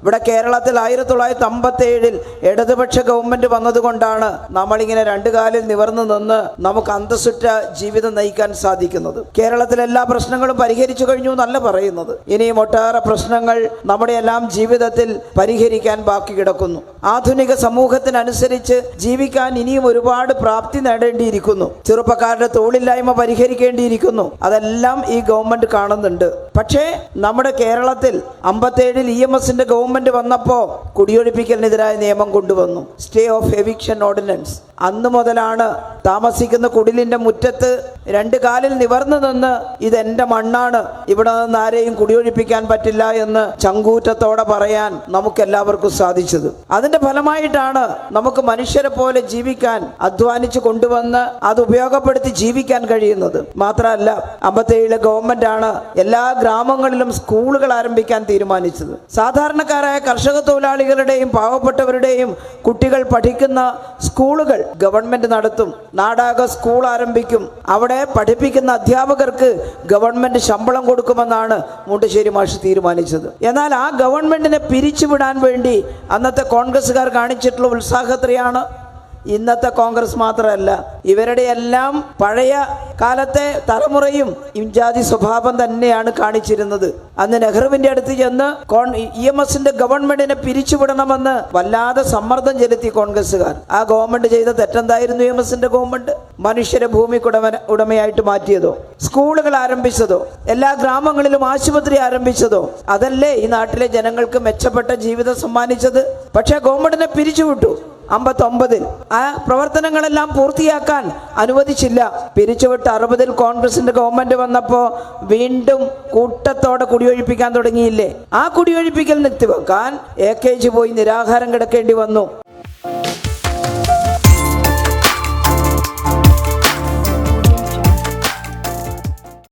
ഇവിടെ കേരളത്തിൽ 1957 ഇടതുപക്ഷ ഗവൺമെന്റ് വന്നതുകൊണ്ടാണ് നമ്മളിങ്ങനെ രണ്ടു കാലിൽ നിവർന്നു നിന്ന് നമുക്ക് അന്തസ്സുറ്റ ജീവിതം നയിക്കാൻ സാധിക്കുന്നത്. കേരളത്തിലെ എല്ലാ പ്രശ്നങ്ങളും പരിഹരിച്ചു കഴിഞ്ഞു എന്നല്ല പറയുന്നത്. ഇനിയും ഒട്ടേറെ പ്രശ്നങ്ങൾ നമ്മുടെ എല്ലാം ജീവിതത്തിൽ പരിഹരിക്കാൻ ബാക്കി കിടക്കുന്നു. ആധുനിക സമൂഹത്തിനനുസരിച്ച് ജീവിക്കാൻ ഇനിയും ഒരുപാട് പ്രാപ്തി നേടേണ്ടിയിരിക്കുന്നു. ചെറുപ്പക്കാരുടെ തൊഴിലില്ലായ്മ പരിഹരിക്കേണ്ടിയിരിക്കുന്നു. അതെല്ലാം ഈ ഗവൺമെന്റ് കാണുന്നുണ്ട്. പക്ഷേ നമ്മുടെ കേരളത്തിൽ 57 EMSന്റെ ഗവൺമെന്റ് വന്നപ്പോൾ കുടിയൊഴിപ്പിക്കലിനെതിരായ നിയമം കൊണ്ടുവന്നു, സ്റ്റേ ഓഫ് എവിക്ഷൻ ഓർഡിനൻസ്. അന്ന് മുതലാണ് താമസിക്കുന്ന കുടിലിന്റെ മുറ്റത്ത് രണ്ടു കാലിൽ നിവർന്നു നിന്ന് ഇതെന്റെ മണ്ണാണ്, ഇവിടെ നിന്ന് ആരെയും കുടിയൊഴിപ്പിക്കാൻ പറ്റില്ല എന്ന് ചങ്കൂറ്റത്തോടെ പറയാൻ നമുക്കെല്ലാവർക്കും സാധിച്ചത്. അതിന്റെ ഫലമായിട്ടാണ് നമുക്ക് മനുഷ്യരെ പോലെ ജീവിക്കാൻ അധ്വാനിച്ചു കൊണ്ടുവന്ന് അത് ഉപയോഗപ്പെടുത്തി ജീവിക്കാൻ കഴിയുന്നത്. മാത്രമല്ല 57 ഗവൺമെന്റ് ആണ് എല്ലാ ഗ്രാമങ്ങളിലും സ്കൂളുകൾ ആരംഭിക്കാൻ തീരുമാനിച്ചത്. സാധാരണക്കാരായ കർഷക തൊഴിലാളികളുടെയും പാവപ്പെട്ടവരുടെയും കുട്ടികൾ പഠിക്കുന്ന സ്കൂളുകൾ ഗവൺമെന്റ് നടത്തും. നാടാകെ സ്കൂൾ ആരംഭിക്കും. അവിടെ പഠിപ്പിക്കുന്ന അധ്യാപകർക്ക് ഗവൺമെന്റ് ശമ്പളം കൊടുക്കുമെന്നാണ് മുണ്ടശ്ശേരി മാഷ് തീരുമാനിച്ചത്. എന്നാൽ ആ ഗവൺമെന്റിനെ പിരിച്ചുവിടാൻ വേണ്ടി അന്നത്തെ കോൺഗ്രസ്സുകാർ കാണിച്ചിട്ടുള്ള ഉത്സാഹത്രയാണ് ഇന്നത്തെ കോൺഗ്രസ് മാത്രമല്ല, ഇവരുടെ എല്ലാം പഴയ കാലത്തെ തലമുറയും ഇംജാതി സ്വഭാവം തന്നെയാണ് കാണിച്ചിരുന്നത്. അന്ന് നെഹ്റുവിന്റെ അടുത്ത് ചെന്ന് EMSന്റെ ഗവൺമെന്റിനെ പിരിച്ചുവിടണമെന്ന് വല്ലാതെ സമ്മർദ്ദം ചെലുത്തി കോൺഗ്രസ്സുകാർ. ആ ഗവൺമെന്റ് ചെയ്ത തെറ്റെന്തായിരുന്നു? EMSന്റെ ഗവൺമെന്റ് മനുഷ്യരെ ഉടമയായിട്ട് മാറ്റിയതോ, സ്കൂളുകൾ ആരംഭിച്ചതോ, എല്ലാ ഗ്രാമങ്ങളിലും ആശുപത്രി ആരംഭിച്ചതോ, അതല്ലേ ഈ നാട്ടിലെ ജനങ്ങൾക്ക് മെച്ചപ്പെട്ട ജീവിതം സമ്മാനിച്ചത്? പക്ഷേ ഗവൺമെന്റിനെ പിരിച്ചുവിട്ടു. 59 ആ പ്രവർത്തനങ്ങളെല്ലാം പൂർത്തിയാക്കാൻ അനുവദിച്ചില്ല. പിരിച്ചുവിട്ട് 60 കോൺഗ്രസിന്റെ ഗവൺമെന്റ് വന്നപ്പോൾ വീണ്ടും കൂട്ടത്തോടെ കുടിയൊഴിപ്പിക്കാൻ തുടങ്ങിയില്ലേ? ആ കുടിയൊഴിപ്പിക്കൽ നിർത്തിവെക്കാൻ AKG പോയി നിരാഹാരം കിടക്കേണ്ടി വന്നു.